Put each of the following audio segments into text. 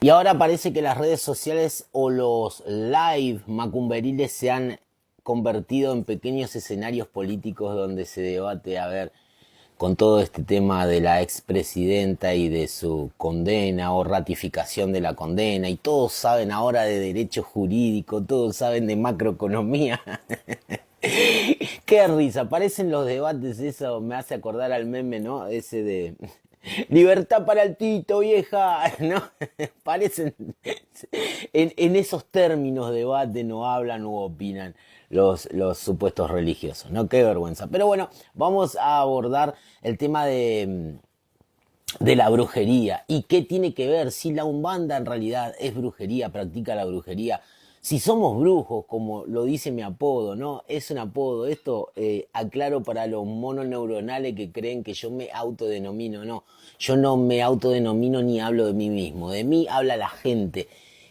Y ahora parece que las redes sociales o los live macumberiles se han convertido en pequeños escenarios políticos donde se debate, a ver, con todo este tema de la expresidenta y de su condena o ratificación de la condena, y todos saben ahora de derecho jurídico, todos saben de macroeconomía. Qué risa, parecen los debates, eso me hace acordar al meme, ¿no? Ese de libertad para el Tito, vieja, ¿no? Parecen en esos términos de debate no hablan u opinan los supuestos religiosos, ¿no? Qué vergüenza. Pero bueno, vamos a abordar el tema de la brujería. ¿Y qué tiene que ver si la Umbanda en realidad es brujería, practica la brujería? Si somos brujos, como lo dice mi apodo, ¿no? Es un apodo. Esto aclaro para los mononeuronales que creen que yo me autodenomino. No, yo no me autodenomino ni hablo de mí mismo. De mí habla la gente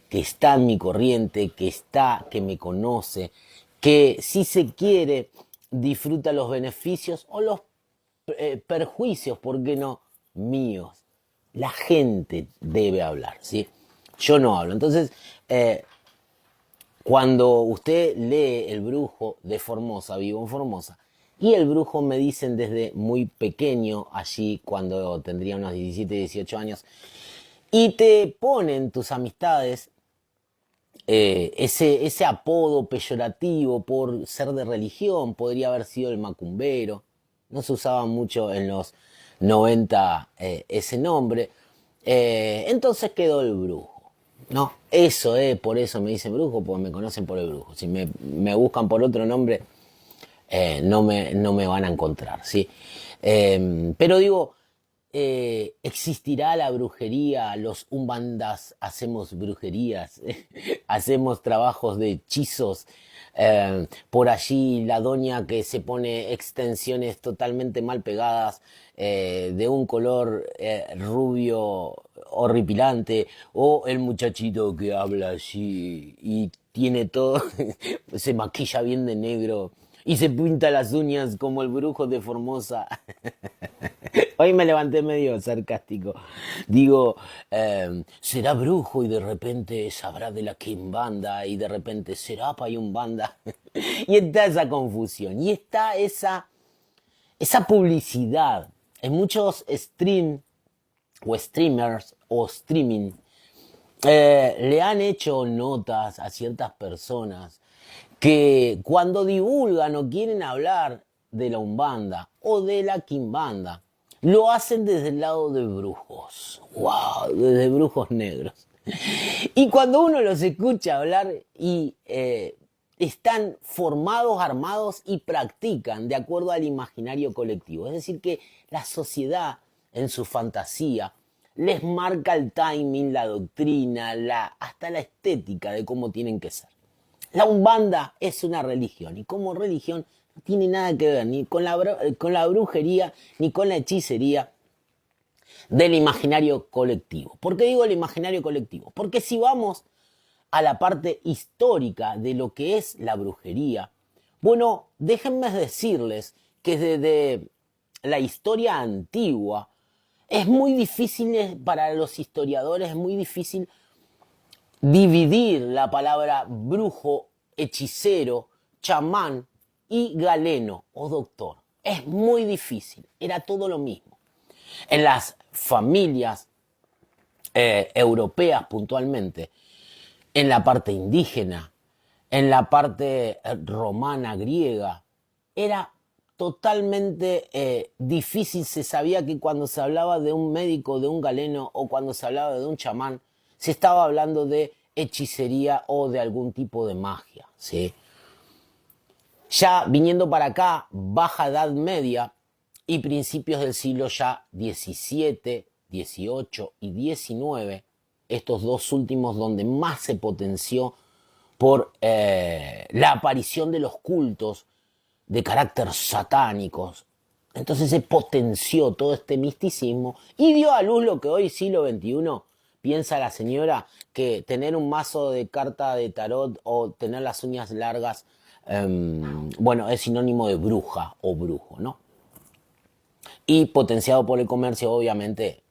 que está en mi corriente, que me conoce, que si se quiere disfruta los beneficios o los perjuicios, ¿por qué no? Míos. La gente debe hablar, ¿sí? Yo no hablo. Entonces, cuando usted lee El Brujo de Formosa, vivo en Formosa, y El Brujo me dicen desde muy pequeño, allí cuando tendría unos 17, 18 años, y te ponen tus amistades ese apodo peyorativo por ser de religión, podría haber sido el macumbero, no se usaba mucho en los 90 ese nombre, entonces quedó el brujo. No, eso es, por eso me dicen brujo, porque me conocen por el brujo. Si me buscan por otro nombre, no me van a encontrar, ¿sí? Pero digo, existirá la brujería, los umbandas hacemos brujerías, hacemos trabajos de hechizos. Por allí la doña que se pone extensiones totalmente mal pegadas, de un color rubio horripilante, o el muchachito que habla así y tiene todo, se maquilla bien de negro y se pinta las uñas como el brujo de Formosa. Hoy me levanté medio sarcástico. Digo, será brujo y de repente sabrá de la Kimbanda y de repente será Payumbanda. Y está esa confusión. Y está esa publicidad. En muchos o streamers o streaming le han hecho notas a ciertas personas que cuando divulgan o quieren hablar de la Umbanda o de la Quimbanda, lo hacen desde el lado de brujos. ¡Wow! Desde brujos negros. Y cuando uno los escucha hablar y están formados, armados y practican de acuerdo al imaginario colectivo. Es decir, que la sociedad en su fantasía les marca el timing, la doctrina, hasta la estética de cómo tienen que ser. La Umbanda es una religión y como religión no tiene nada que ver ni con la brujería ni con la hechicería del imaginario colectivo. ¿Por qué digo el imaginario colectivo? Porque si vamos a la parte histórica de lo que es la brujería, bueno, déjenme decirles que desde la historia antigua es muy difícil para los historiadores, es muy difícil dividir la palabra brujo, hechicero, chamán y galeno o doctor. Es muy difícil, era todo lo mismo. En las familias europeas puntualmente, en la parte indígena, en la parte romana, griega, era totalmente difícil. Se sabía que cuando se hablaba de un médico, de un galeno o cuando se hablaba de un chamán, se estaba hablando de hechicería o de algún tipo de magia, ¿sí? Ya viniendo para acá, baja Edad Media y principios del siglo ya XVII, XVIII y XIX, estos dos últimos donde más se potenció por la aparición de los cultos de carácter satánicos. Entonces se potenció todo este misticismo y dio a luz lo que hoy, siglo XXI, piensa la señora que tener un mazo de carta de tarot o tener las uñas largas, bueno, es sinónimo de bruja o brujo, ¿no? Y potenciado por el comercio, obviamente,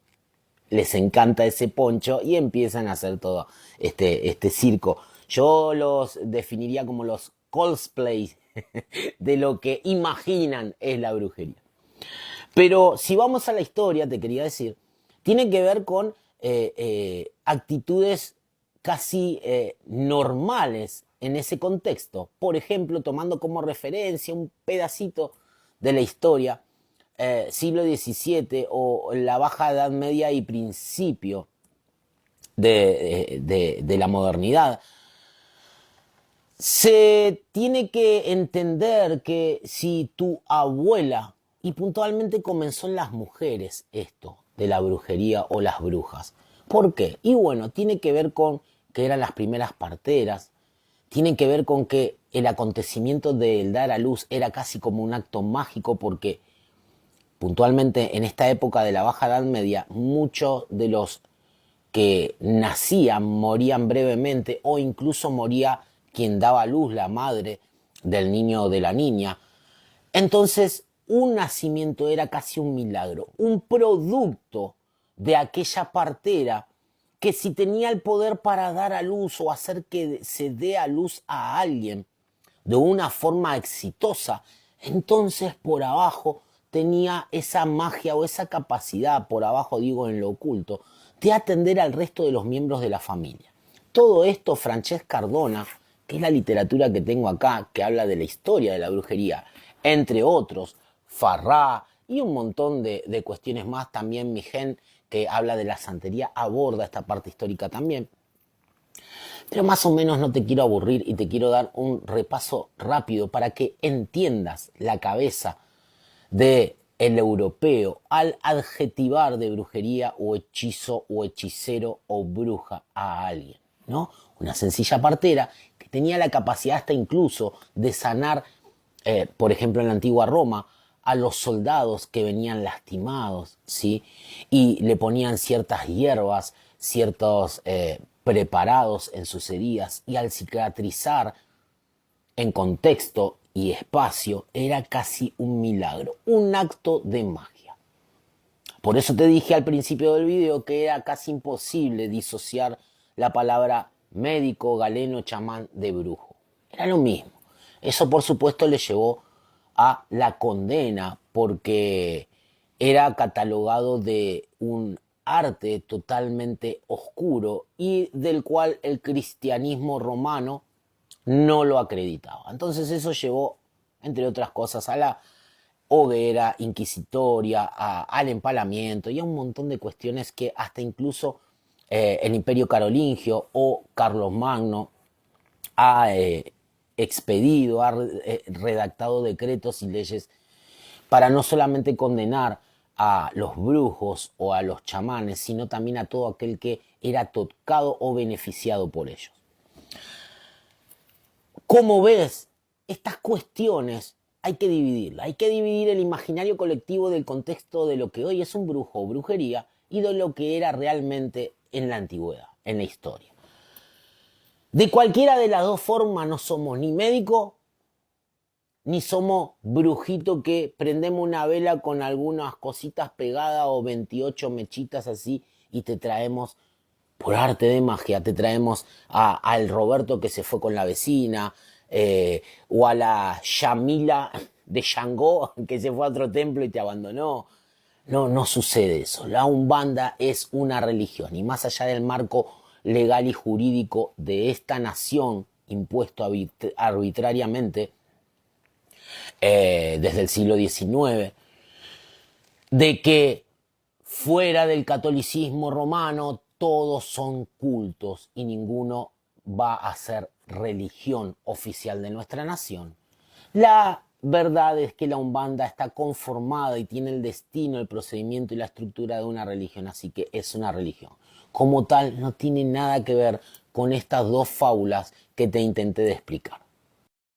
les encanta ese poncho y empiezan a hacer todo este circo. Yo los definiría como los cosplays de lo que imaginan es la brujería. Pero si vamos a la historia, te quería decir, tiene que ver con actitudes casi normales en ese contexto. Por ejemplo, tomando como referencia un pedacito de la historia, siglo XVII o la Baja Edad Media y principio de la modernidad, se tiene que entender que si tu abuela, y puntualmente comenzó en las mujeres esto de la brujería o las brujas. ¿Por qué? Y bueno, tiene que ver con que eran las primeras parteras, tiene que ver con que el acontecimiento del dar a luz era casi como un acto mágico porque puntualmente en esta época de la Baja Edad Media muchos de los que nacían morían brevemente o incluso moría quien daba a luz, la madre del niño o de la niña. Entonces, un nacimiento era casi un milagro, un producto de aquella partera que si tenía el poder para dar a luz o hacer que se dé a luz a alguien de una forma exitosa, entonces por abajo tenía esa magia o esa capacidad, por abajo digo en lo oculto, de atender al resto de los miembros de la familia. Todo esto Francesc Cardona, que es la literatura que tengo acá, que habla de la historia de la brujería, entre otros, Farrá y un montón de cuestiones más, también Migen, que habla de la santería, aborda esta parte histórica también. Pero más o menos no te quiero aburrir y te quiero dar un repaso rápido para que entiendas la cabeza del europeo al adjetivar de brujería o hechizo o hechicero o bruja a alguien, ¿no? Una sencilla partera que tenía la capacidad hasta incluso de sanar, por ejemplo en la antigua Roma, a los soldados que venían lastimados, ¿sí? Y le ponían ciertas hierbas, ciertos preparados en sus heridas, y al cicatrizar en contexto y espacio era casi un milagro, un acto de magia. Por eso te dije al principio del video que era casi imposible disociar la palabra médico, galeno, chamán de brujo. Era lo mismo. Eso por supuesto le llevó a la condena porque era catalogado de un arte totalmente oscuro y del cual el cristianismo romano no lo acreditaba. Entonces eso llevó, entre otras cosas, a la hoguera inquisitoria, al empalamiento y a un montón de cuestiones que hasta incluso el Imperio Carolingio o Carlos Magno ha expedido, ha redactado decretos y leyes para no solamente condenar a los brujos o a los chamanes, sino también a todo aquel que era tocado o beneficiado por ellos. Como ves, estas cuestiones hay que dividirlas. Hay que dividir el imaginario colectivo del contexto de lo que hoy es un brujo o brujería y de lo que era realmente en la antigüedad, en la historia. De cualquiera de las dos formas no somos ni médico ni somos brujito que prendemos una vela con algunas cositas pegadas o 28 mechitas así y te traemos, por arte de magia, te traemos al Roberto que se fue con la vecina o a la Yamila de Shango que se fue a otro templo y te abandonó. No, no sucede eso. La Umbanda es una religión y más allá del marco legal y jurídico de esta nación impuesto arbitrariamente desde el siglo XIX, de que fuera del catolicismo romano todos son cultos y ninguno va a ser religión oficial de nuestra nación. La verdad es que la Umbanda está conformada y tiene el destino, el procedimiento y la estructura de una religión, así que es una religión. Como tal, no tiene nada que ver con estas dos fábulas que te intenté de explicar.